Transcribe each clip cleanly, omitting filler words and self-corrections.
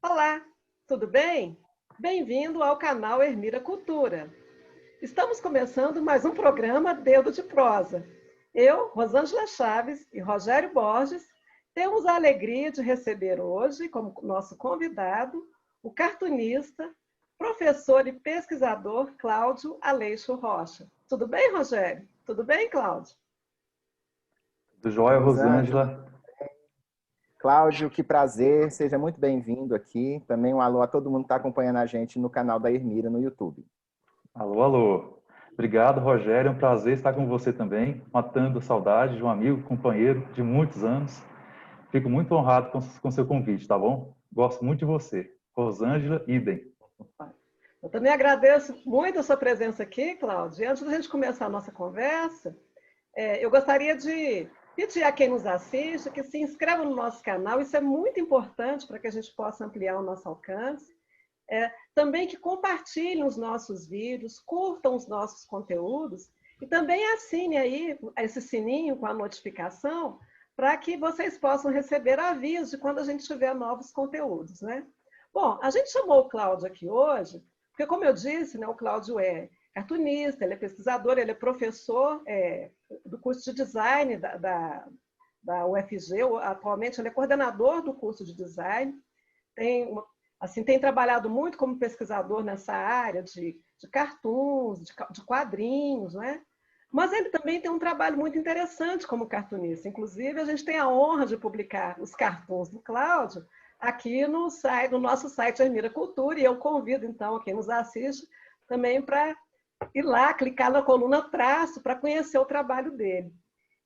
Olá, tudo bem? Bem-vindo ao canal Ermira Cultura. Estamos começando mais um programa Dedo de Prosa. Eu, Rosângela Chaves e Rogério Borges, temos a alegria de receber hoje, como nosso convidado, o cartunista, professor e pesquisador Cláudio Aleixo Rocha. Tudo bem, Rogério? Tudo bem, Cláudio? Do Jóia Rosângela, Rosângela. Cláudio, que prazer, seja muito bem-vindo aqui. Também um alô a todo mundo que está acompanhando a gente no canal da Ermira no YouTube. Alô, alô. Obrigado, Rogério. É um prazer estar com você também, matando a saudade de um amigo, companheiro de muitos anos. Fico muito honrado com seu convite, tá bom? Gosto muito de você. Rosângela, idem. Eu também agradeço muito a sua presença aqui, Cláudio. E antes da gente começar a nossa conversa, eu gostaria de pedir a quem nos assiste que se inscreva no nosso canal. Isso é muito importante para que a gente possa ampliar o nosso alcance. Também que compartilhem os nossos vídeos, curtam os nossos conteúdos e também assine aí esse sininho com a notificação para que vocês possam receber aviso de quando a gente tiver novos conteúdos, né? Bom, a gente chamou o Cláudio aqui hoje, porque, como eu disse, né, o Cláudio é cartunista, ele é pesquisador, ele é professor do curso de design da UFG, atualmente ele é coordenador do curso de design, tem trabalhado muito como pesquisador nessa área de cartoons, de quadrinhos, né? Mas ele também tem um trabalho muito interessante como cartunista. Inclusive, a gente tem a honra de publicar os cartoons do Cláudio aqui no nosso site Ermira Cultura, e eu convido, então, quem nos assiste também para ir lá, clicar na coluna traço para conhecer o trabalho dele.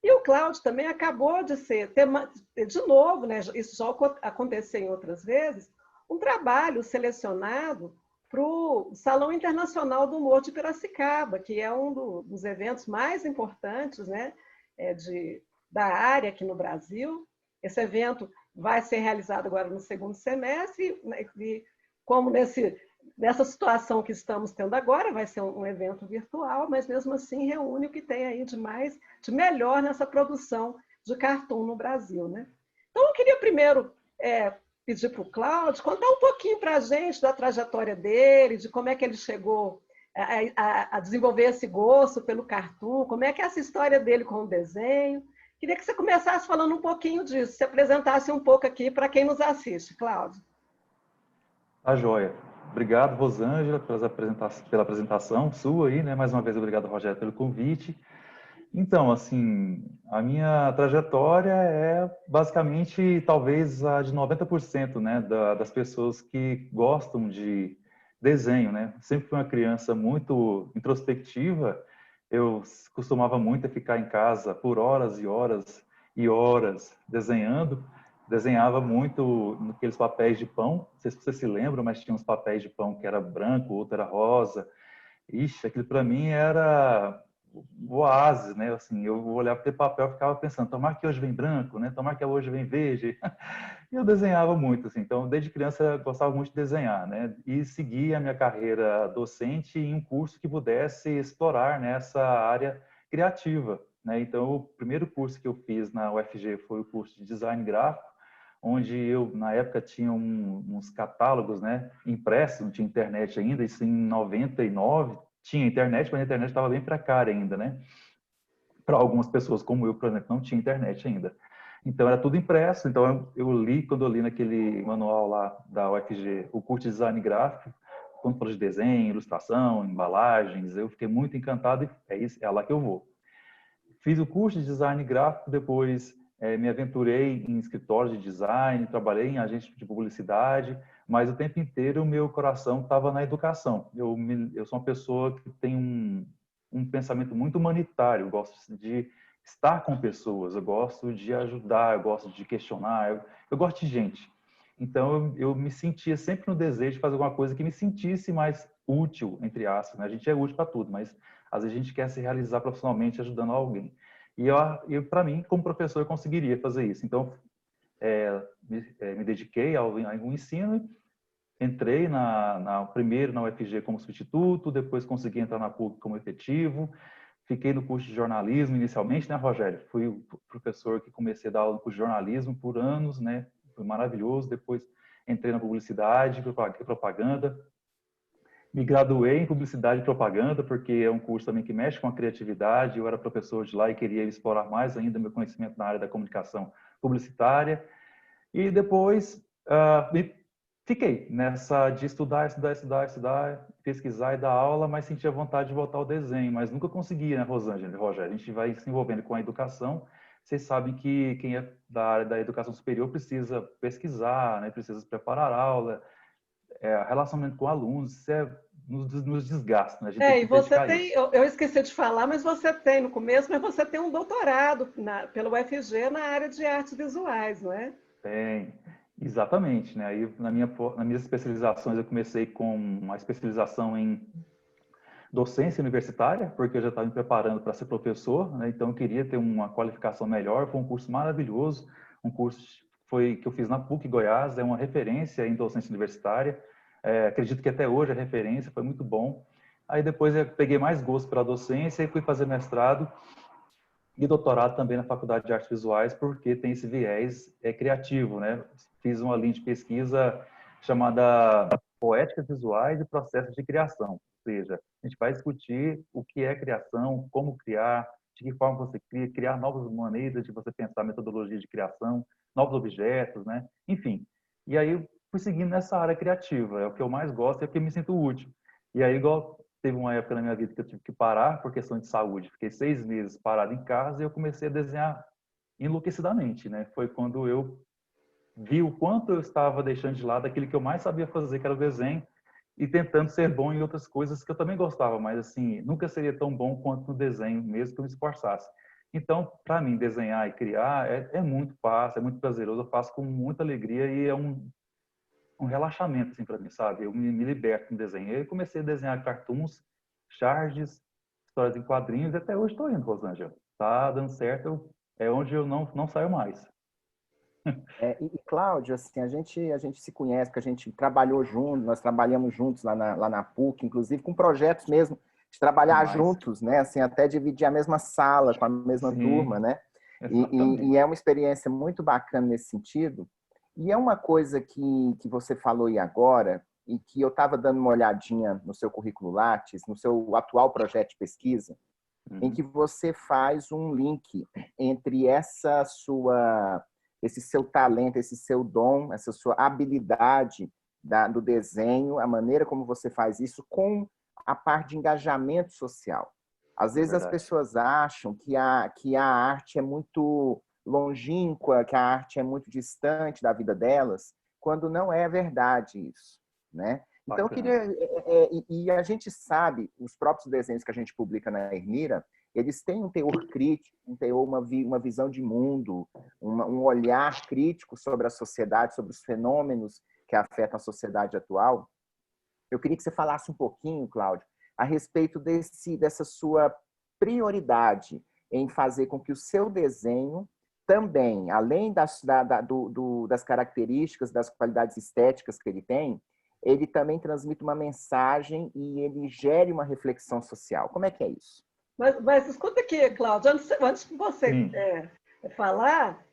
E o Cláudio também acabou de de novo, né, isso já aconteceu em outras vezes, um trabalho selecionado para o Salão Internacional do Humor de Piracicaba, que é um dos eventos mais importantes, né, da área aqui no Brasil. Esse evento vai ser realizado agora no segundo semestre, e como nessa situação que estamos tendo agora, vai ser um evento virtual, mas mesmo assim reúne o que tem aí de melhor nessa produção de cartoon no Brasil, né? Então, eu queria primeiro pedir para o Cláudio contar um pouquinho para a gente da trajetória dele, de como é que ele chegou a desenvolver esse gosto pelo cartoon, como é que é essa história dele com o desenho. Queria que você começasse falando um pouquinho disso, se apresentasse um pouco aqui para quem nos assiste, Cláudio. Tá joia. Obrigado, Rosângela, pela apresentação sua aí, né? Mais uma vez, obrigado, Rogério, pelo convite. Então, assim, a minha trajetória é basicamente talvez a de 90%, né, das pessoas que gostam de desenho, né? Sempre fui uma criança muito introspectiva. Eu costumava muito ficar em casa por horas e horas e horas desenhando. Desenhava muito naqueles papéis de pão. Não sei se você se lembra, mas tinha uns papéis de pão que era branco, outro era rosa. Ixi, aquilo para mim era o oásis, né? Assim, eu olhava para o papel e ficava pensando, tomara que hoje vem branco, né? Tomara que hoje vem verde. E eu desenhava muito, assim. Então, desde criança, eu gostava muito de desenhar, né? E segui a minha carreira docente em um curso que pudesse explorar, né, essa área criativa, né? Então, o primeiro curso que eu fiz na UFG foi o curso de design gráfico, onde eu, na época, tinha uns catálogos, né, impressos, não tinha internet ainda, isso em 99, tinha internet, mas a internet estava bem precária ainda, né? Para algumas pessoas, como eu, por exemplo, não tinha internet ainda. Então, era tudo impresso. Então, quando eu li naquele manual lá da UFG, o curso de design gráfico, quando falou de desenho, ilustração, embalagens, eu fiquei muito encantado e é lá que eu vou. Fiz o curso de design gráfico, depois me aventurei em escritório de design, trabalhei em agência de publicidade, mas o tempo inteiro o meu coração estava na educação. Eu sou uma pessoa que tem um pensamento muito humanitário, eu gosto de estar com pessoas, eu gosto de ajudar, eu gosto de questionar, eu gosto de gente. Então, eu me sentia sempre no desejo de fazer alguma coisa que me sentisse mais útil, entre aspas, né? A gente é útil para tudo, mas às vezes a gente quer se realizar profissionalmente ajudando alguém. E para mim, como professor, eu conseguiria fazer isso. Então, me dediquei ao ensino, entrei primeiro na UFG como substituto, depois consegui entrar na PUC como efetivo, fiquei no curso de jornalismo inicialmente, né, Rogério? Fui o professor que comecei a dar aula no curso de jornalismo por anos, né? Foi maravilhoso. Depois entrei na publicidade e propaganda. Me graduei em publicidade e propaganda, porque é um curso também que mexe com a criatividade. Eu era professor de lá e queria explorar mais ainda meu conhecimento na área da comunicação publicitária. E depois fiquei nessa de estudar, pesquisar e dar aula, mas sentia vontade de voltar ao desenho, mas nunca conseguia, né, Rosângela e Rogério? A gente vai se envolvendo com a educação. Vocês sabem que quem é da área da educação superior precisa pesquisar, né, precisa preparar aula, relacionamento com alunos, isso nos desgasta, né? A gente tem E que você dedicar tem, isso. eu esqueci de falar, mas você tem no começo, mas você tem um doutorado pelo UFG na área de artes visuais, não é? Tem, exatamente, né? Aí nas minhas especializações eu comecei com uma especialização em docência universitária, porque eu já estava me preparando para ser professor, né? Então eu queria ter uma qualificação melhor. Foi um curso maravilhoso, um curso que eu fiz na PUC Goiás, é uma referência em docência universitária. Acredito que até hoje é referência, foi muito bom. Aí depois eu peguei mais gosto pela docência e fui fazer mestrado e doutorado também na Faculdade de Artes Visuais, porque tem esse viés criativo, né? Fiz uma linha de pesquisa chamada Poéticas Visuais e Processos de Criação, ou seja, a gente vai discutir o que é criação, como criar, de que forma você cria, criar novas maneiras de você pensar a metodologia de criação, novos objetos, né? Enfim, e aí eu fui seguindo nessa área criativa, é o que eu mais gosto e é o que eu me sinto útil. E aí, igual teve uma época na minha vida que eu tive que parar por questão de saúde. Fiquei 6 meses parado em casa e eu comecei a desenhar enlouquecidamente, né? Foi quando eu vi o quanto eu estava deixando de lado aquilo que eu mais sabia fazer, que era o desenho, e tentando ser bom em outras coisas que eu também gostava, mas assim, nunca seria tão bom quanto no desenho, mesmo que eu me esforçasse. Então, para mim, desenhar e criar é muito fácil, é muito prazeroso, eu faço com muita alegria e é um relaxamento, assim, para mim, sabe? Eu me liberto no desenho. Eu comecei a desenhar cartoons, charges, histórias em quadrinhos, e até hoje estou indo, Rosângela. Tá dando certo, é onde eu não saio mais. Cláudio, assim, a gente se conhece, porque a gente trabalhou junto, nós trabalhamos juntos lá na PUC, inclusive com projetos mesmo, de trabalhar Demais. juntos, né? Assim, até dividir a mesma sala com a mesma turma, Sim, né? E exatamente. é uma experiência muito bacana nesse sentido. E é uma coisa que você falou aí agora, e que eu estava dando uma olhadinha no seu currículo Lattes, no seu atual projeto de pesquisa, em Uhum. que você faz um link entre esse seu talento, esse seu dom, essa sua habilidade do desenho, a maneira como você faz isso com a parte de engajamento social. Às É vezes as verdade. pessoas acham que a arte é muito longínqua, que a arte é muito distante da vida delas, quando não é verdade isso, né? Então, eu queria. Bacana. E a gente sabe, os próprios desenhos que a gente publica na Ermira, eles têm um teor crítico, um teor, uma visão de mundo, um olhar crítico sobre a sociedade, sobre os fenômenos que afetam a sociedade atual. Eu queria que você falasse um pouquinho, Cláudio, a respeito dessa sua prioridade em fazer com que o seu desenho também, além das características, das qualidades estéticas que ele também transmite uma mensagem e ele gere uma reflexão social. Como é que é isso? Mas escuta aqui, Cláudio, antes de você Sim. falar,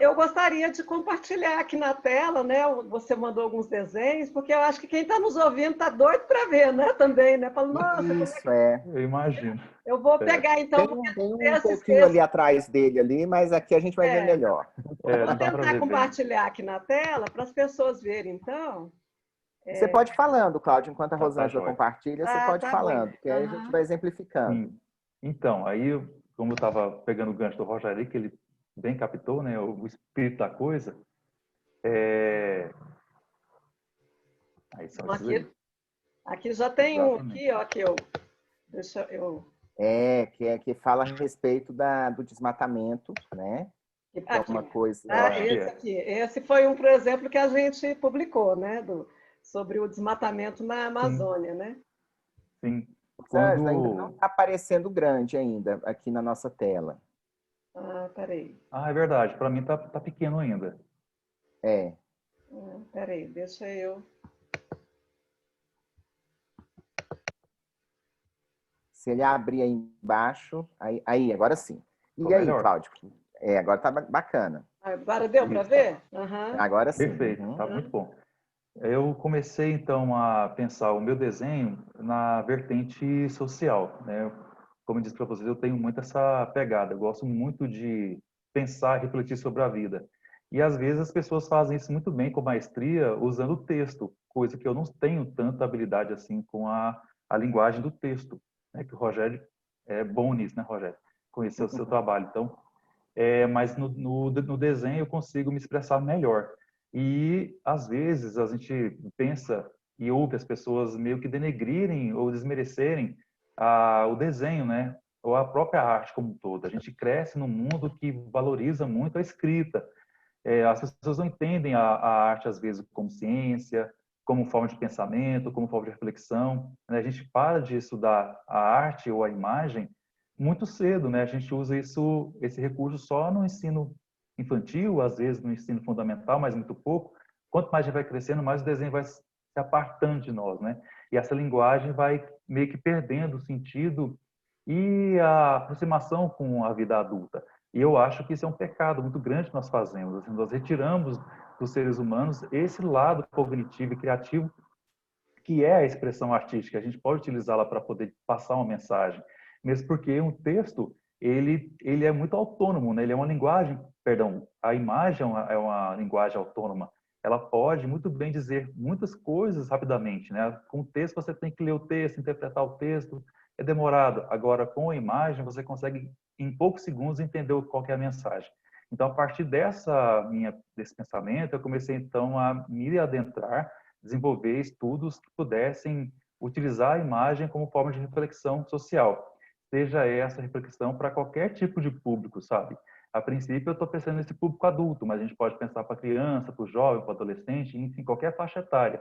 eu gostaria de compartilhar aqui na tela, né? Você mandou alguns desenhos, porque eu acho que quem está nos ouvindo está doido para ver, né? Também, né? Fala, nossa, como é Isso, que... Eu imagino. Eu vou Certo. pegar então, porque Tem um pouquinho esse ali atrás dele ali, mas aqui a gente vai ver melhor. vou Não dá para tentar ver bem. compartilhar aqui na tela para as pessoas verem, então. Você pode ir falando, Cláudio, enquanto a Tá Rosângela jóia. compartilha, você pode ir Tá bom. falando, que aí a gente Aham. vai exemplificando. Sim. Então, aí, como eu estava pegando o gancho do Rogério, que ele bem captou, né, o espírito da coisa, aí são esses Aqui, aí. aqui já tem um Exatamente. aqui, ó, que eu deixa eu Que fala a respeito do desmatamento, né? Que é aqui, uma coisa. Eu tá? acho que Esse é. aqui, esse foi um, por exemplo, que a gente publicou, né, sobre o desmatamento na Sim, Amazônia, né? sim. Rosângela, ainda não Quando... está aparecendo grande ainda aqui na nossa tela. Ah, peraí. Ah, é verdade. Para mim tá pequeno ainda. É. Peraí, deixa eu. Se ele abrir aí embaixo, aí agora sim. Ficou E aí, melhor. Cláudio? Agora tá bacana. Agora deu para Isso, ver? Uhum. Agora sim. perfeito, tá muito bom. Eu comecei, então, a pensar o meu desenho na vertente social, né? Como eu disse para vocês, eu tenho muito essa pegada. Eu gosto muito de pensar e refletir sobre a vida. E, às vezes, as pessoas fazem isso muito bem, com maestria, usando o texto, coisa que eu não tenho tanta habilidade assim com a linguagem do texto, né? Que o Rogério é bom nisso, né, Rogério? Conhecer o seu trabalho. Então, mas no desenho eu consigo me expressar melhor. E, às vezes, a gente pensa e ouve as pessoas meio que denegrirem ou desmerecerem o desenho, né? Ou a própria arte como um todo. A gente cresce num mundo que valoriza muito a escrita. As pessoas não entendem a arte, às vezes, como ciência, como forma de pensamento, como forma de reflexão, né? A gente para de estudar a arte ou a imagem muito cedo, né? A gente usa esse recurso só no ensino infantil, às vezes no ensino fundamental, mas muito pouco. Quanto mais a gente vai crescendo, mais o desenho vai se apartando de nós, né? E essa linguagem vai meio que perdendo o sentido e a aproximação com a vida adulta. E eu acho que isso é um pecado muito grande que nós fazemos. Assim, nós retiramos dos seres humanos esse lado cognitivo e criativo que é a expressão artística. A gente pode utilizá-la para poder passar uma mensagem, mesmo porque um texto ele é muito autônomo, né? Ele é uma linguagem, perdão, a imagem é uma linguagem autônoma. Ela pode muito bem dizer muitas coisas rapidamente, né? Com o texto você tem que ler o texto, interpretar o texto, é demorado. Agora com a imagem você consegue em poucos segundos entender qual que é a mensagem. Então a partir desse pensamento eu comecei então a me adentrar, desenvolver estudos que pudessem utilizar a imagem como forma de reflexão social, seja essa reflexão para qualquer tipo de público, sabe? A princípio, eu estou pensando nesse público adulto, mas a gente pode pensar para criança, para o jovem, para o adolescente, enfim, qualquer faixa etária,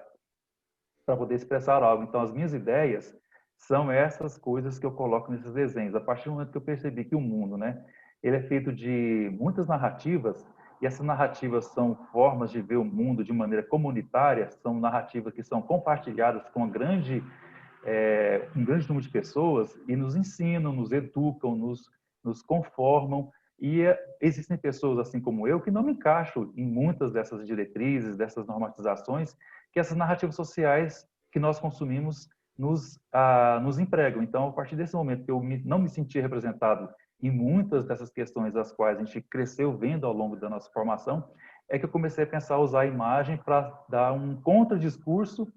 para poder expressar algo. Então, as minhas ideias são essas coisas que eu coloco nesses desenhos. A partir do momento que eu percebi que o mundo, né, ele é feito de muitas narrativas, e essas narrativas são formas de ver o mundo de maneira comunitária, são narrativas que são compartilhadas com um grande número de pessoas e nos ensinam, nos educam, nos conformam. E existem pessoas, assim como eu, que não me encaixam em muitas dessas diretrizes, dessas normatizações que essas narrativas sociais que nós consumimos nos empregam. Então, a partir desse momento que eu não me sentia representado em muitas dessas questões das quais a gente cresceu vendo ao longo da nossa formação, é que eu comecei a pensar usar a imagem para dar um contradiscurso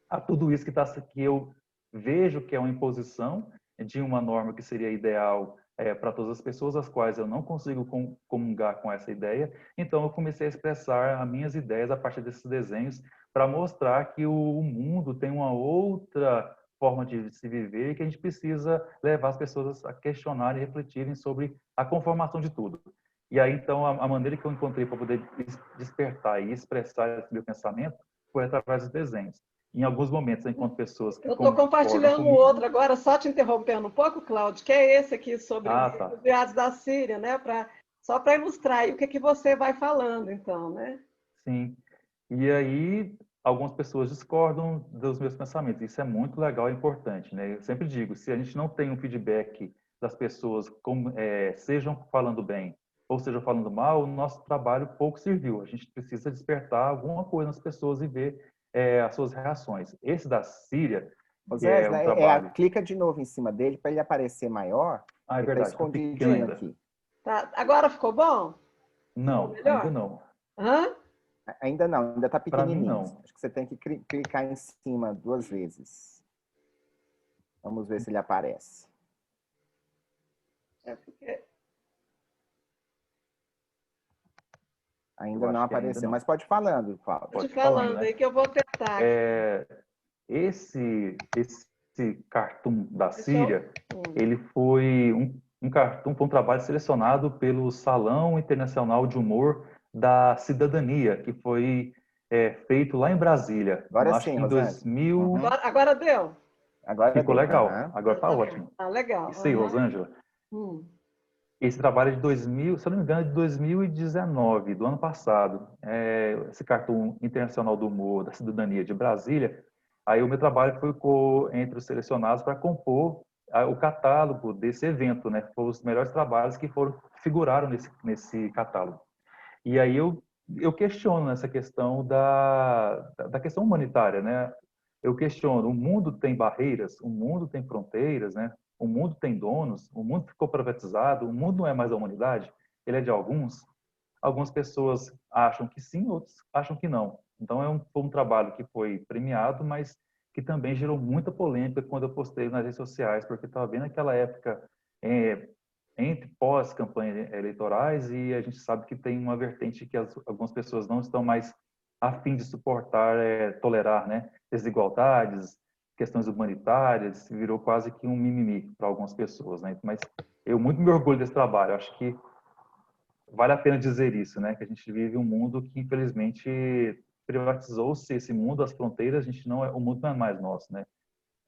a tudo isso que eu vejo que é uma imposição de uma norma que seria ideal para todas as pessoas, as quais eu não consigo comungar com essa ideia. Então, eu comecei a expressar as minhas ideias a partir desses desenhos para mostrar que o mundo tem uma outra forma de se viver e que a gente precisa levar as pessoas a questionarem e refletirem sobre a conformação de tudo. E aí, então, a maneira que eu encontrei para poder despertar e expressar esse meu pensamento foi através dos desenhos. Em alguns momentos eu encontro pessoas que Eu estou concordam compartilhando um comigo. outro agora, só te interrompendo um pouco, Cláudio, que é esse aqui sobre os Tá. refugiados da Síria, né? Só para ilustrar aí o que, que você vai falando, então, né? Sim. E aí, algumas pessoas discordam dos meus pensamentos. Isso é muito legal e importante, né? Eu sempre digo, se a gente não tem um feedback das pessoas, sejam falando bem ou sejam falando mal, o nosso trabalho pouco serviu. A gente precisa despertar alguma coisa nas pessoas e ver as suas reações. Esse da Síria, Ô que é um Zé, trabalho... clica de novo em cima dele para ele aparecer maior. Ah, é Ele está verdade, está pequeno escondidinho ainda. aqui. Tá, agora ficou bom? Ficou Não, ainda melhor? não. Hã? Ainda não, ainda está Para mim, pequenininho. não. Acho que você tem que clicar em cima 2 vezes. Vamos ver se ele aparece. É porque... Ainda Eu não acho que ainda apareceu, não. mas pode ir falando, Cláudio. Tô te Pode ir falando, falando né? aí que eu vou tentar aqui. Esse cartoon da Deixa eu... Síria, ele foi um cartoon, foi um trabalho selecionado pelo Salão Internacional de Humor da Cidadania, que foi feito lá em Brasília. Agora Acho sim, que em Rosângela. 2000. Uhum. Agora deu? Agora Ficou deu. legal. Aham. Agora tá ótimo. Ah, legal. Isso aí, Aham. Rosângela. Esse trabalho é de 2000, se eu não me engano, é de 2019, do ano passado. Esse cartoon internacional do humor da cidadania de Brasília. Aí o meu trabalho ficou entre os selecionados para compor o catálogo desse evento, né? Foram os melhores trabalhos que foram figuraram nesse catálogo. E aí eu questiono essa questão da questão humanitária, né? Eu questiono, o mundo tem barreiras, o mundo tem fronteiras, né? O mundo tem donos, o mundo ficou privatizado, o mundo não é mais da humanidade, ele é de alguns. Algumas pessoas acham que sim, outros acham que não. Então, foi um trabalho que foi premiado, mas que também gerou muita polêmica quando eu postei nas redes sociais, porque estava vendo aquela época entre pós-campanhas eleitorais e a gente sabe que tem uma vertente que algumas pessoas não estão mais a fim de suportar, tolerar, né, desigualdades, questões humanitárias, virou quase que um mimimi para algumas pessoas, né? Mas eu muito me orgulho desse trabalho. Acho que vale a pena dizer isso, né? Que a gente vive um mundo que infelizmente privatizou-se esse mundo, as fronteiras, a gente não é, o mundo não é mais nosso, né?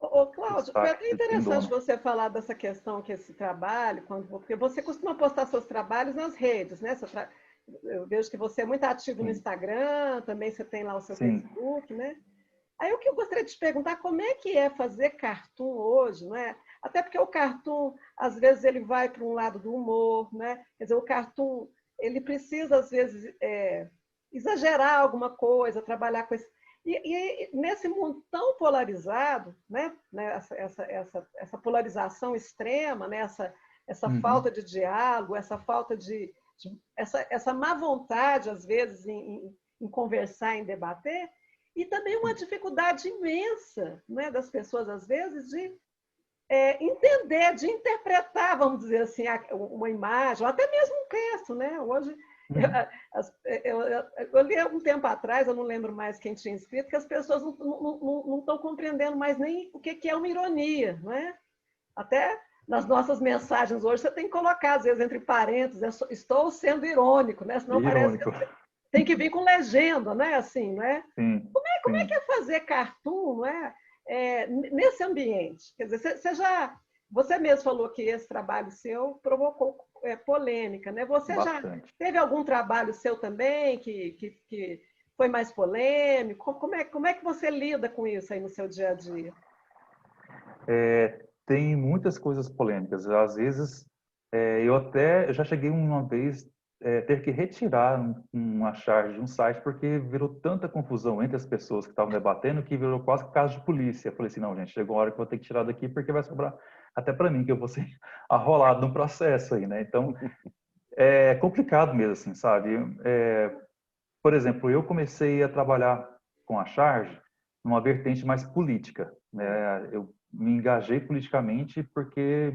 Ô, O Cláudio, foi até destaque tem interessante dono. você falar dessa questão que esse trabalho, porque você costuma postar seus trabalhos nas redes, né? Eu vejo que você é muito ativo no Sim, Instagram, também você tem lá o seu sim. Facebook, né? Aí o que eu gostaria de te perguntar, como é que é fazer cartoon hoje, não é? Até porque o cartoon, às vezes, ele vai para um lado do humor, né? Quer dizer, o cartoon, ele precisa, às vezes, exagerar alguma coisa, trabalhar com esse... E nesse mundo tão polarizado, né? Essa polarização extrema, né? Essa falta Uhum. de diálogo, essa falta essa má vontade, às vezes, em conversar, em debater, e também uma dificuldade imensa, né, das pessoas, às vezes, de entender, de interpretar, vamos dizer assim, uma imagem, ou até mesmo um texto. Né? Hoje, Uhum. eu li há um tempo atrás, eu não lembro mais quem tinha escrito, que as pessoas não estão compreendendo mais nem o que é uma ironia. Não é? Até nas nossas mensagens hoje, você tem que colocar, às vezes, entre parênteses, estou sendo irônico, né? Senão parece que Irônico. tem que vir com legenda, né? Assim, né? Sim, Como é que sim. é fazer cartoon, não é? Nesse ambiente? Quer dizer, você mesmo falou que esse trabalho seu provocou polêmica, né? Você já Bastante. teve algum trabalho seu também que foi mais polêmico? Como é que você lida com isso aí no seu dia a dia? Tem muitas coisas polêmicas. Às vezes, eu já cheguei uma vez ter que retirar uma charge de um site porque virou tanta confusão entre as pessoas que estavam debatendo que virou quase que caso de polícia. Eu falei assim, não, gente, chegou uma hora que eu vou ter que tirar daqui porque vai sobrar até para mim, que eu vou ser arrolado no processo aí, né? Então, é complicado mesmo, assim, sabe? Por exemplo, eu comecei a trabalhar com a charge numa vertente mais política, né? Eu me engajei politicamente porque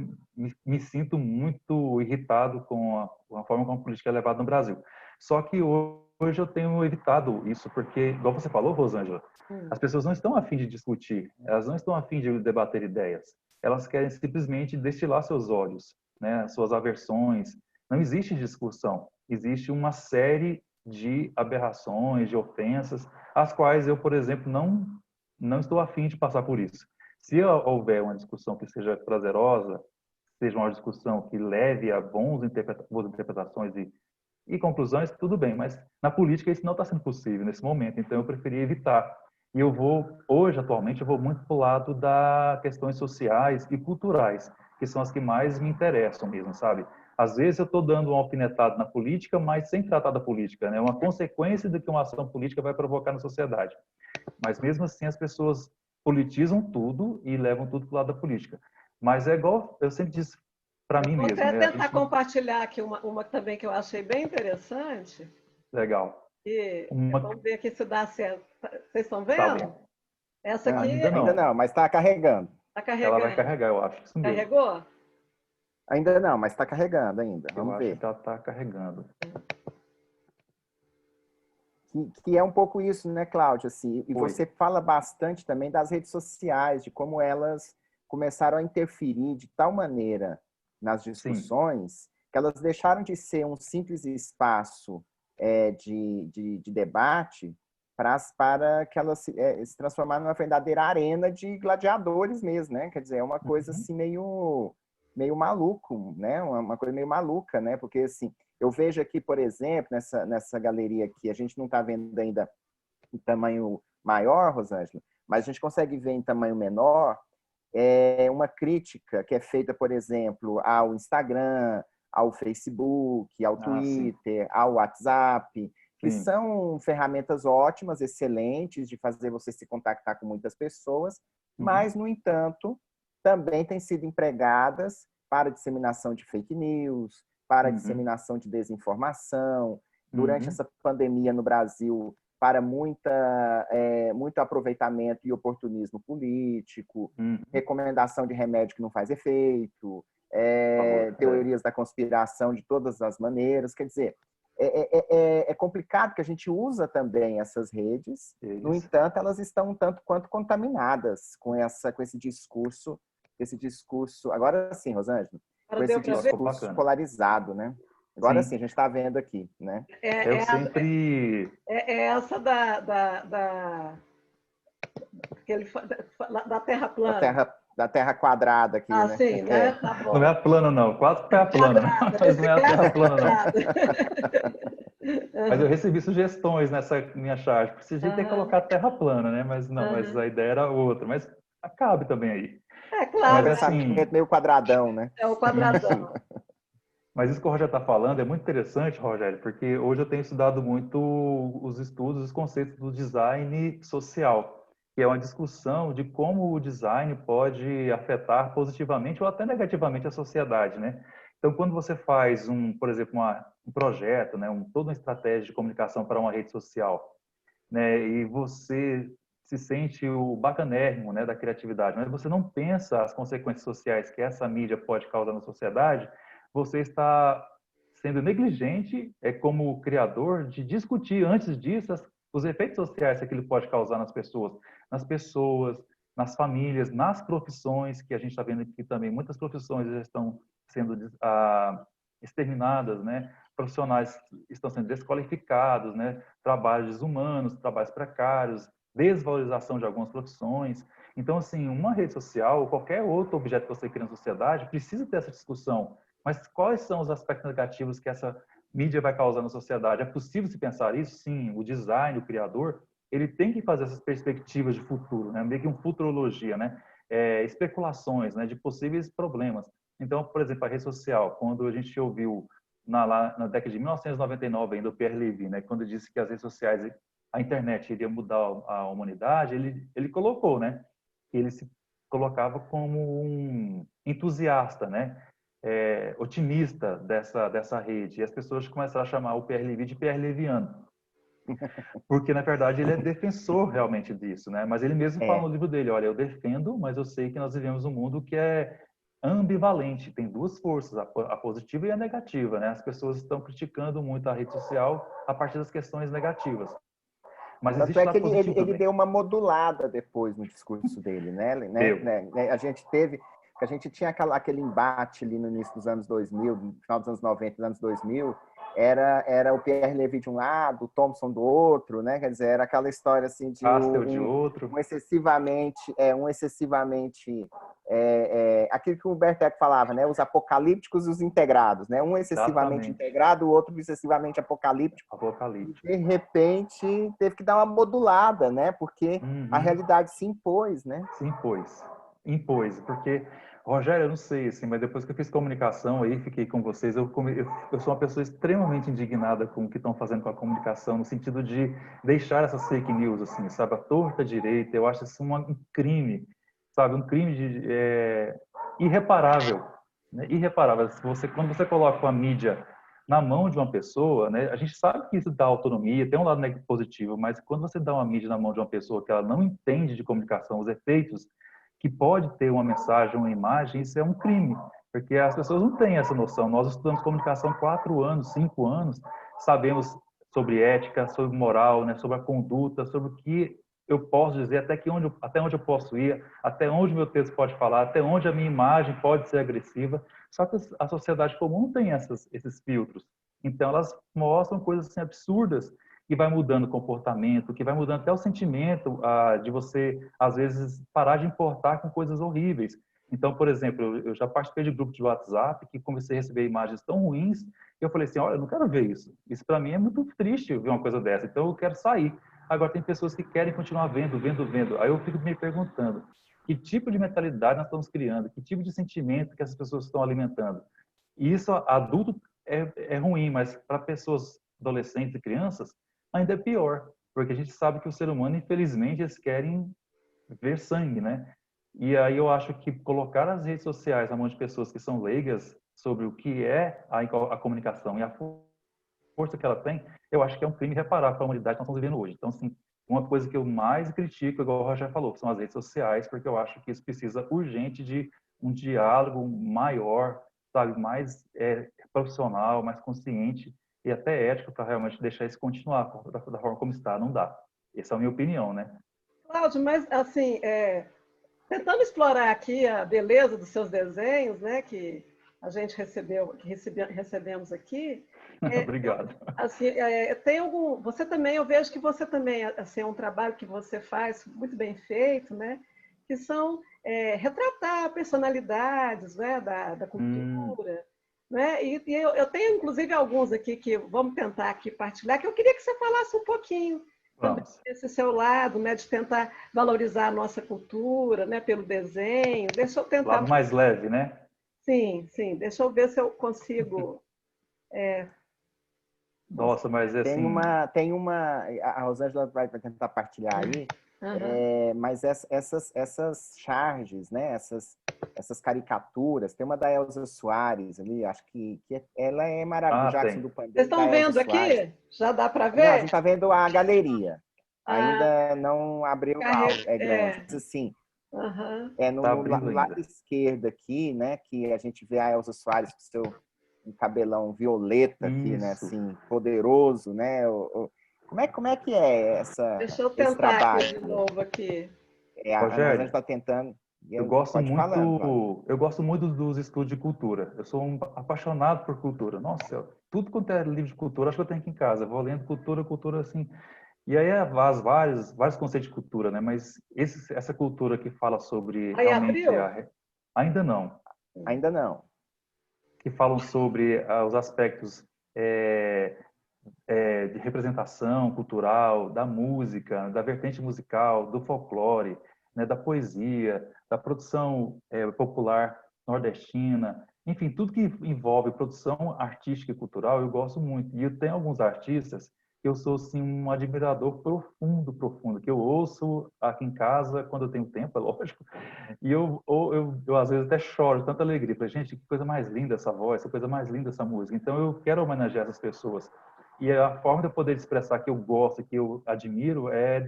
me sinto muito irritado com a forma como a política é levada no Brasil. Só que hoje eu tenho evitado isso porque, igual você falou, Rosângela, as pessoas não estão a fim de discutir, elas não estão a fim de debater ideias, elas querem simplesmente destilar seus ódios, né? Suas aversões. Não existe discussão, existe uma série de aberrações, de ofensas, as quais eu, por exemplo, não estou afim de passar por isso. Se houver uma discussão que seja prazerosa, seja uma discussão que leve a boas interpretações e conclusões, tudo bem, mas na política isso não está sendo possível nesse momento, então eu preferi evitar. E hoje, atualmente, eu vou muito para o lado das questões sociais e culturais, que são as que mais me interessam mesmo, sabe? Às vezes eu estou dando uma alfinetada na política, mas sem tratar da política, né? Uma consequência do que uma ação política vai provocar na sociedade. Mas mesmo assim as pessoas politizam tudo e levam tudo para o lado da política. Mas é igual eu sempre disse para mim Vou mesmo, até né? A tentar gente não... compartilhar aqui uma também que eu achei bem interessante. Legal. E Uma... vamos ver aqui se dá certo. Vocês estão Tá vendo? bom. Essa Não, aqui Ainda ainda não. não, mas está carregando. está Ela vai carregando. carregar, eu acho. Isso mesmo. Carregou? Ainda não, mas está carregando ainda. Eu Vamos acho ver. que ela está carregando. Que é um pouco isso, né, Cláudia? Assim, e Oi. você fala bastante também das redes sociais, de como elas começaram a interferir de tal maneira nas Sim. discussões que elas deixaram de ser um simples espaço de debate para que elas se transformaram numa verdadeira arena de gladiadores mesmo, né? Quer dizer, é uma coisa Uhum. assim meio maluco, né? Uma coisa meio maluca, né? Porque assim, eu vejo aqui, por exemplo, nessa galeria aqui, a gente não está vendo ainda em tamanho maior, Rosângela, mas a gente consegue ver em tamanho menor uma crítica que é feita, por exemplo, ao Instagram, ao Facebook, ao Sim. Twitter, ao WhatsApp, que Sim. são ferramentas ótimas, excelentes de fazer você se contactar com muitas pessoas, mas, no entanto, também têm sido empregadas para disseminação de fake news, para disseminação de desinformação. Durante essa pandemia no Brasil, para muito aproveitamento e oportunismo político, recomendação de remédio que não faz efeito, teorias da conspiração de todas as maneiras. Quer dizer, é complicado que a gente usa também essas redes, no entanto, elas estão um tanto quanto contaminadas com esse discurso. Agora sim, Rosângela, com esse discurso polarizado, né? Agora sim, a gente está vendo aqui, né? Eu sempre... essa da Terra plana. Da Terra quadrada aqui, né? Sim, né? Tá bom. Não é plano, não. Quase terra plana, mas não é a Terra plana, não. Mas eu recebi sugestões nessa minha charge. Precisei ter que colocar terra plana, né? Mas não, mas a ideia era outra. Mas cabe também aí. Claro. Mas pensamento meio quadradão, né? É o quadradão. Mas isso que o Rogério está falando é muito interessante, Rogério, porque hoje eu tenho estudado muito os estudos, os conceitos do design social, que é uma discussão de como o design pode afetar positivamente ou até negativamente a sociedade, né? Então, quando você faz por exemplo, um projeto, né, toda uma estratégia de comunicação para uma rede social, né, e você se sente o bacanérrimo, né, da criatividade, mas você não pensa as consequências sociais que essa mídia pode causar na sociedade, você está sendo negligente como criador de discutir antes disso os efeitos sociais que aquilo pode causar nas pessoas, nas famílias, nas profissões, que a gente está vendo aqui também, muitas profissões já estão sendo exterminadas, né? Profissionais estão sendo desqualificados, né? Trabalhos desumanos, trabalhos precários, desvalorização de algumas profissões. Então, assim, uma rede social, ou qualquer outro objeto que você cria na sociedade, precisa ter essa discussão. Mas quais são os aspectos negativos que essa mídia vai causar na sociedade? É possível se pensar isso? Sim, o design, o criador, ele tem que fazer essas perspectivas de futuro, né? Meio que uma futurologia, né? Especulações, né? De possíveis problemas. Então, por exemplo, a rede social, quando a gente ouviu na década de 1999 ainda o Pierre Levy, né? Quando disse que as redes sociais, a internet iria mudar a humanidade, ele colocou, né? Que ele se colocava como um entusiasta, né? Otimista dessa rede. E as pessoas começaram a chamar o Pierre Levy de Pierre Leviano. Porque, na verdade, ele é defensor realmente disso, né? Mas ele mesmo fala no livro dele, olha, eu defendo, mas eu sei que nós vivemos um mundo que é ambivalente, tem duas forças, a positiva e a negativa, né? As pessoas estão criticando muito a rede social a partir das questões negativas. Mas tanto é que ele deu uma modulada depois no discurso dele, né? A gente tinha aquele embate ali no início dos anos 2000, no final dos anos 90, dos anos 2000, era o Pierre Levy de um lado, o Thompson do outro, né? Quer dizer, era aquela história assim de um excessivamente aquilo que o Humberto Eco falava, né? Os apocalípticos e os integrados, né? Um excessivamente integrado, o outro excessivamente apocalíptico. E, de repente, teve que dar uma modulada, né? Porque a realidade se impôs, né? Se impôs, porque Rogério, eu não sei, assim, mas depois que eu fiz comunicação aí, fiquei com vocês, eu sou uma pessoa extremamente indignada com o que estão fazendo com a comunicação, no sentido de deixar essas fake news, assim, sabe, a torta direita, eu acho isso um crime, sabe, um crime irreparável, né? Irreparável. Quando você coloca a mídia na mão de uma pessoa, né, a gente sabe que isso dá autonomia, tem um lado positivo, mas quando você dá uma mídia na mão de uma pessoa que ela não entende de comunicação, os efeitos que pode ter uma mensagem, uma imagem, isso é um crime, porque as pessoas não têm essa noção. Nós estudamos comunicação 4 anos, 5 anos, sabemos sobre ética, sobre moral, né, sobre a conduta, sobre o que eu posso dizer, até onde eu posso ir, até onde meu texto pode falar, até onde a minha imagem pode ser agressiva. Só que a sociedade comum não tem esses filtros. Então, elas mostram coisas assim, absurdas, que vai mudando o comportamento, que vai mudando até o sentimento de você, às vezes, parar de importar com coisas horríveis. Então, por exemplo, eu já participei de grupos de WhatsApp que comecei a receber imagens tão ruins que eu falei assim, olha, eu não quero ver isso. Isso, para mim, é muito triste ver uma coisa dessa. Então, eu quero sair. Agora, tem pessoas que querem continuar vendo. Aí eu fico me perguntando, que tipo de mentalidade nós estamos criando? Que tipo de sentimento que essas pessoas estão alimentando? E isso, adulto, é ruim, mas para pessoas adolescentes e crianças, ainda é pior. Porque a gente sabe que o ser humano, infelizmente, eles querem ver sangue, né? E aí eu acho que colocar as redes sociais na mão de pessoas que são leigas sobre o que é a comunicação e a força que ela tem, eu acho que é um crime irreparável para a humanidade que nós estamos vivendo hoje. Então, assim, uma coisa que eu mais critico, igual o Roger falou, que são as redes sociais, porque eu acho que isso precisa urgente de um diálogo maior, sabe, mais profissional, mais consciente e até ético para realmente deixar isso continuar da forma como está. Não dá. Essa é a minha opinião, né? Cláudio, mas assim, tentando explorar aqui a beleza dos seus desenhos, né, que a gente recebemos aqui, Obrigado. assim, tem algum, você também, eu vejo que você também, assim, é um trabalho que você faz muito bem feito, né, que são retratar personalidades, né, da cultura, né, e eu tenho inclusive alguns aqui que vamos tentar aqui partilhar, que eu queria que você falasse um pouquinho também Vamos. desse seu lado, né, de tentar valorizar a nossa cultura, né, pelo desenho. Deixa eu tentar. Lado mais leve, né? Sim, sim. Deixa eu ver se eu consigo. Nossa, mas assim, Tem uma, a Rosângela vai tentar partilhar aí, Aham. mas essas charges, né? Essas caricaturas, tem uma da Elza Soares ali, acho que ela é maravilhosa, do Jackson tem. do Vocês Pandeiro, da estão Elza vendo Soares. aqui? Já dá para Não, a gente ver? está vendo a galeria, Ah, ainda não abriu é grande, mas assim, aham. Tá no abrindo lado ainda. esquerdo aqui, né, que a gente vê a Elza Soares com seu um cabelão violeta aqui, né, Isso. assim, poderoso, né? Como é que é Deixa eu esse tentar aqui trabalho? de novo aqui. A Rosângela Rogério, está tentando. Pode falando. eu gosto muito dos estudos de cultura. Eu sou um apaixonado por cultura. Nossa, tudo quanto é livro de cultura, acho que eu tenho aqui em casa. Eu vou lendo cultura assim. E aí vários conceitos de cultura, né? Mas essa cultura que fala sobre Aí realmente abriu? ainda não, Ainda não. que falam sobre os aspectos é, de representação cultural, da música, da vertente musical, do folclore, né, da poesia, da produção popular nordestina, enfim, tudo que envolve produção artística e cultural, eu gosto muito. E eu tenho alguns artistas que eu sou assim, um admirador profundo, que eu ouço aqui em casa quando eu tenho tempo, é lógico, e eu às vezes até choro, tanta alegria. Falei, gente, que coisa mais linda essa voz, que coisa mais linda essa música. Então eu quero homenagear essas pessoas. E a forma de eu poder expressar que eu gosto, que eu admiro, é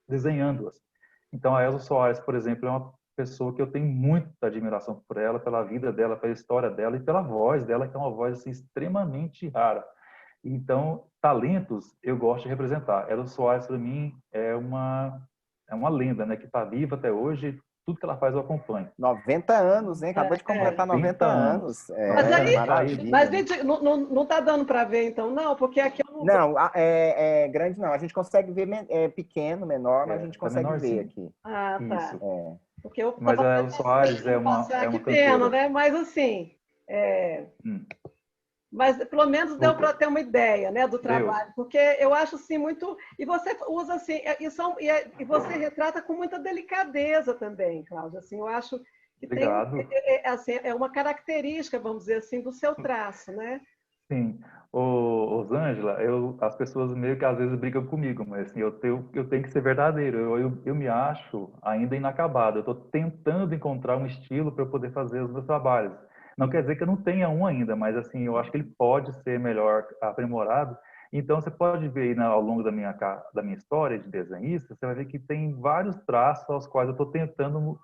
desenhando-as. Então a Elza Soares, por exemplo, é uma pessoa que eu tenho muita admiração por ela, pela vida dela, pela história dela e pela voz dela, que é uma voz assim, extremamente rara. Então, talentos eu gosto de representar. Elza Soares, para mim, é uma lenda, né? Que está viva até hoje. Tudo que ela faz eu acompanho. 90 anos, hein? Acabou de completar 90 90 anos. anos. 90 anos, tá aí. Mas Maravilha, né? gente, não tá dando para ver então, não, porque aqui eu não. Não, é grande não. A gente consegue ver pequeno, menor, mas a gente Tá consegue ver menorzinho. aqui. Ah, tá. Isso. Porque eu Mas estava a Elza Soares tentando passar, é que uma pena, cantora. né? Mas assim, é, Hum. mas pelo menos deu para ter uma ideia, né, do Deu. trabalho, porque eu acho assim muito, e você usa assim, e você retrata com muita delicadeza também, Cláudia, assim, eu acho que tem Obrigado. assim, é uma característica, vamos dizer assim, do seu traço, né? Sim. Ô, Rosângela, as pessoas meio que às vezes brigam comigo, mas assim, eu tenho que ser verdadeiro. Eu me acho ainda inacabado. Eu estou tentando encontrar um estilo para eu poder fazer os meus trabalhos. Não quer dizer que eu não tenha um ainda, mas assim, eu acho que ele pode ser melhor aprimorado. Então, você pode ver aí ao longo da minha história de desenhista, você vai ver que tem vários traços aos quais eu estou tentando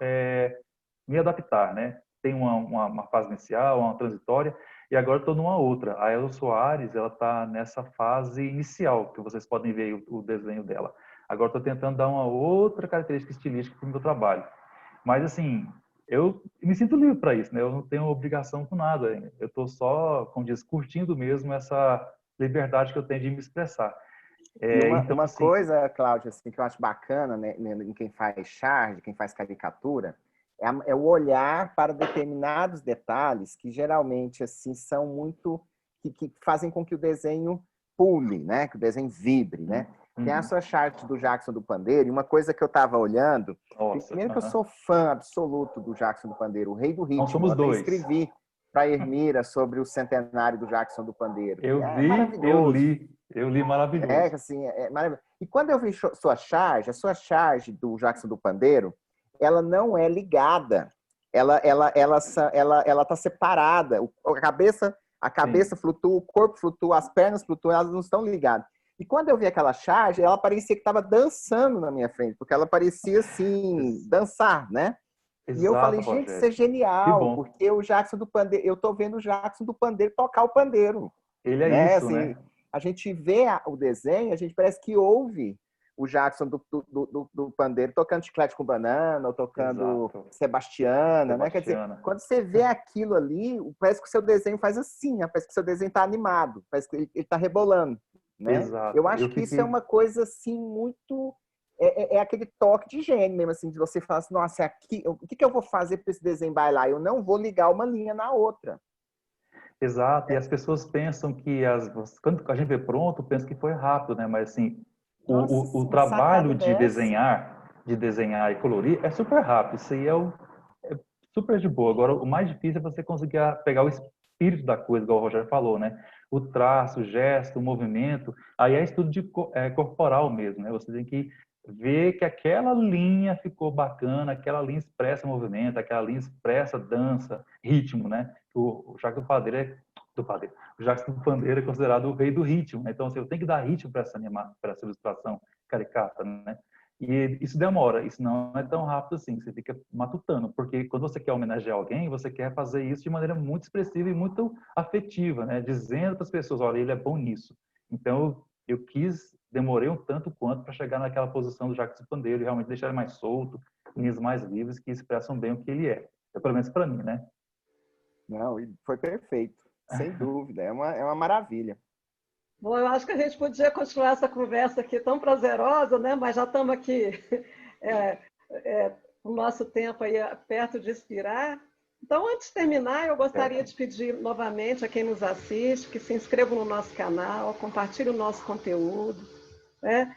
me adaptar, né? Tem uma fase inicial, uma transitória, e agora estou numa outra. A Elza Soares, ela está nessa fase inicial, que vocês podem ver o desenho dela. Agora estou tentando dar uma outra característica estilística para o meu trabalho. Mas, assim, eu me sinto livre para isso, né? Eu não tenho obrigação com nada. Eu estou só, como diz, curtindo mesmo essa liberdade que eu tenho de me expressar. E Então, uma assim, coisa, Cláudia, assim, que eu acho bacana, né, em quem faz charge, quem faz caricatura, é o olhar para determinados detalhes que geralmente assim são muito que fazem com que o desenho pule, né? Que o desenho vibre, né? Tem a sua charte do Jackson do Pandeiro, e uma coisa que eu estava olhando, nossa, primeiro que eu sou fã absoluto do Jackson do Pandeiro, o rei do Não ritmo, eu somos até dois. escrevi para Ermira sobre o centenário do Jackson do Pandeiro. Eu li maravilhoso. Assim, maravilhoso. E quando eu vi a sua charge do Jackson do Pandeiro, ela não é ligada. Ela tá separada. A cabeça flutua, o corpo flutua, as pernas flutuam, elas não estão ligadas. E quando eu vi aquela charge, ela parecia que estava dançando na minha frente, porque ela parecia assim, dançar, né? Exato, e eu falei, gente, Rogério. isso é genial, porque o Jackson do Pandeiro, eu tô vendo o Jackson do Pandeiro tocar o pandeiro. Ele é né? isso, Assim, né? A gente vê o desenho, a gente parece que ouve o Jackson do Pandeiro tocando Chiclete com Banana, ou tocando Sebastiana, né? Quer dizer, quando você vê aquilo ali, parece que o seu desenho faz assim, né? Parece que o seu desenho está animado, parece que ele está rebolando, né? Exato. Eu acho que isso é uma coisa, assim, muito... É aquele toque de gênio mesmo, assim, de você falar assim, nossa, aqui, o que eu vou fazer para esse desenho bailar? Eu não vou ligar uma linha na outra. Exato, e as pessoas pensam que, quando a gente vê pronto, pensa que foi rápido, né? Mas, assim, o trabalho de desenhar e colorir é super rápido. Isso aí é super de boa. Agora, o mais difícil é você conseguir pegar o espírito da coisa, igual o Rogério falou, né? O traço, o gesto, o movimento. Aí é estudo corporal mesmo, né? Você tem que ver que aquela linha ficou bacana, aquela linha expressa movimento, aquela linha expressa dança, ritmo, né? O Jackson do Pandeiro o Jackson do Pandeiro é considerado o rei do ritmo, né? Então, assim, eu tenho que dar ritmo para essa ilustração caricata, né? E isso demora, isso não é tão rápido assim, você fica matutando, porque quando você quer homenagear alguém, você quer fazer isso de maneira muito expressiva e muito afetiva, né? Dizendo para as pessoas, olha, ele é bom nisso. Então, eu demorei um tanto quanto para chegar naquela posição do Jackson do Pandeiro e realmente deixar ele mais solto, linhas mais livres que expressam bem o que ele é. Pelo menos para mim, né? Não, foi perfeito, sem dúvida, é uma maravilha. Bom, eu acho que a gente podia continuar essa conversa aqui tão prazerosa, né? Mas já estamos aqui, o nosso tempo aí perto de expirar. Então, antes de terminar, eu gostaria de pedir novamente a quem nos assiste que se inscrevam no nosso canal, compartilhem o nosso conteúdo, né?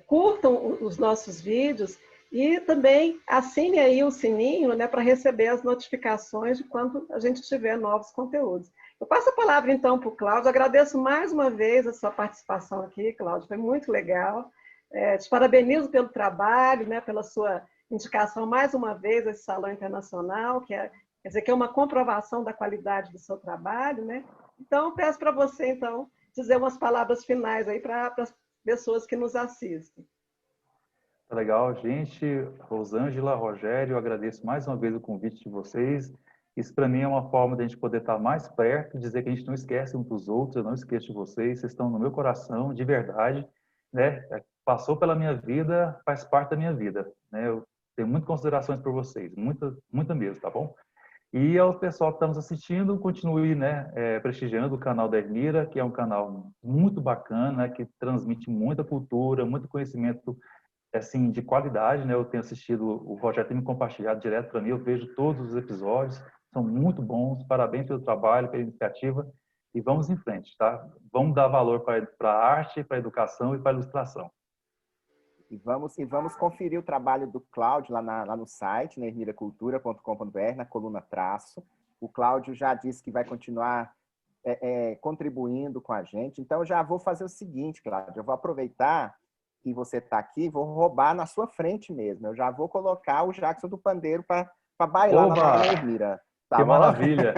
Curtam os nossos vídeos e também assinem aí o sininho, né, para receber as notificações de quando a gente tiver novos conteúdos. Eu passo a palavra, então, para o Cláudio. Agradeço mais uma vez a sua participação aqui, Cláudio, foi muito legal. Te parabenizo pelo trabalho, né, pela sua indicação mais uma vez a esse Salão Internacional, quer dizer, que é uma comprovação da qualidade do seu trabalho, né? Então, peço para você, então, dizer umas palavras finais aí para as pessoas que nos assistem. Tá legal, gente. Rosângela, Rogério, eu agradeço mais uma vez o convite de vocês. Isso para mim é uma forma de a gente poder estar mais perto, dizer que a gente não esquece um dos outros, eu não esqueço de vocês, vocês estão no meu coração, de verdade, né? Passou pela minha vida, faz parte da minha vida, né? Eu tenho muitas considerações por vocês, muita mesmo, tá bom? E ao pessoal que está nos assistindo, continue, né, prestigiando o canal da Ermira, que é um canal muito bacana, que transmite muita cultura, muito conhecimento assim, de qualidade, né? Eu tenho assistido, o Rogério tem me compartilhado direto para mim, eu vejo todos os episódios, são muito bons, parabéns pelo trabalho, pela iniciativa, e vamos em frente, tá? Vamos dar valor para a arte, para a educação e para a ilustração. E vamos conferir o trabalho do Cláudio lá no site, né, ermiracultura.com.br, na coluna Traço. O Cláudio já disse que vai continuar contribuindo com a gente, então eu já vou fazer o seguinte, Cláudio, eu vou aproveitar que você está aqui, vou roubar na sua frente mesmo. Eu já vou colocar o Jackson do Pandeiro para bailar Oba! na Ermira. Tá que bom? Maravilha!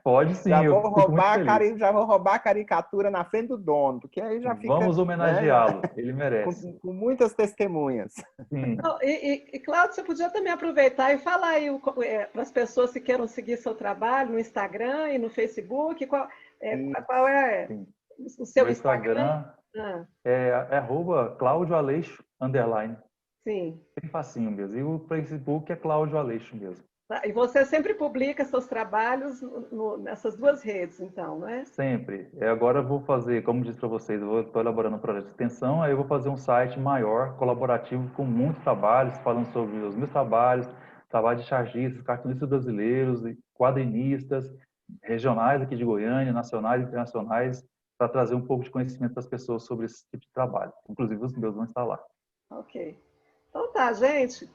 Pode sim, eu fico muito feliz. Já vou roubar a caricatura na frente do dono, porque aí já fica... Vamos homenageá-lo, né? Ele merece. Com muitas testemunhas. Sim. E, Cláudio, você podia também aproveitar e falar aí para as pessoas que queiram seguir seu trabalho no Instagram e no Facebook, qual é o seu Instagram? É Cláudio Aleixo, _. Sim. Bem facinho mesmo. E o Facebook é Cláudio Aleixo mesmo. E você sempre publica seus trabalhos nessas duas redes, então, não é? Sempre. Agora eu vou fazer, como disse para vocês, eu estou elaborando um projeto de extensão, aí eu vou fazer um site maior, colaborativo, com muitos trabalhos, falando sobre os meus trabalhos, trabalho de chargistas, cartunistas brasileiros, quadrinistas, regionais aqui de Goiânia, nacionais e internacionais, para trazer um pouco de conhecimento para as pessoas sobre esse tipo de trabalho. Inclusive os meus vão estar lá. Ok. Então tá, gente.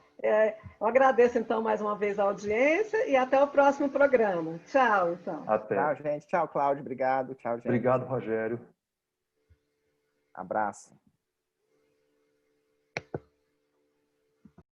Eu agradeço, então, mais uma vez a audiência e até o próximo programa. Tchau, então. Até. Tchau, gente. Tchau, Cláudio. Obrigado. Tchau, gente. Obrigado, Rogério. Abraço.